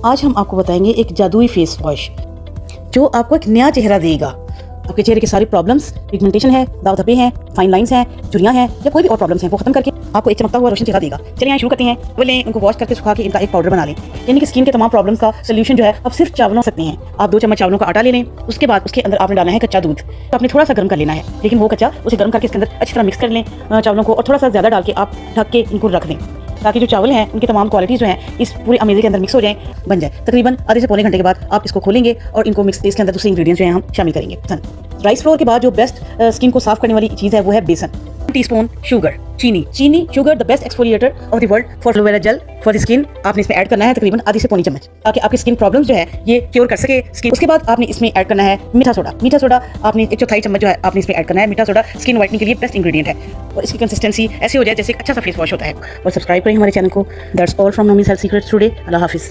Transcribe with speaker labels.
Speaker 1: आज हम आपको बताएंगे एक जादुई फेस वॉश जो आपको एक नया चेहरा देगा। आपके चेहरे की सारी प्रॉब्लम्स, पिगमेंटेशन है, दाग धब्बे हैं, फाइन लाइंस हैं, झुर्रियां हैं या कोई भी और प्रॉब्लम्स हैं वो खत्म करके आपको एक चमकता हुआ रोशन चेहरा देगा। चलिए यहाँ शुरू करते हैं। पहले इनको वॉश करके सुखा के इनका एक पाउडर बना लें। यानी कि स्किन के तमाम प्रॉब्लम्स का सोल्यूशन जो है आप सिर्फ चावलों सकते हैं। आप 2 चम्मच चावलों का आटा ले लें। उसके बाद उसके अंदर आपने डालना है कच्चा दूध। तो आपने थोड़ा सा गर्म कर लेना है, लेकिन वो कच्चा उसे गर्म करके इसके अंदर अच्छी तरह मिक्स कर लें चावलों को, और थोड़ा सा ज़्यादा डाल के आप ढक के इनको रख दें ताकि जो चावल हैं उनकी तमाम क्वालिटीज़ जो हैं इस पूरे अमेज़े के अंदर मिक्स हो जाएं, बन जाए। तकरीबन आधे से पौने घंटे के बाद आप इसको खोलेंगे और इनको मिक्स इसके अंदर दूसरे इंग्रेडिएंट्स जो हैं हम शामिल करेंगे। राइस फ्लोर के बाद जो बेस्ट स्किन को साफ करने वाली चीज़ है वो है बेसन। टीस्पून शुगर, चीनी sugar the best exfoliator of the world for aloe vera gel for the skin. आपने इसमें ऐड करना है तकरीबन आधी से पौनी चम्मच ताकि आपकी स्किन प्रॉब्लम्स जो है ये क्योर कर सके स्किन। उसके बाद आपने इसमें ऐड करना है मीठा सोडा आपने 1/4 चम्मच जो है आपने इसमें ऐड करना है। मीठा सोडा स्किन वाइटनिंग के लिए बेस्ट इंग्रेडिएंट है और इसकी कंसिस्टेंसी ऐसी हो जाए जैसे एक अच्छा सा फेस वॉश होता है। और सब्सक्राइब करें हमारे चैनल को। That's all from Mummy's health secrets today. अल्लाह हाफिज़।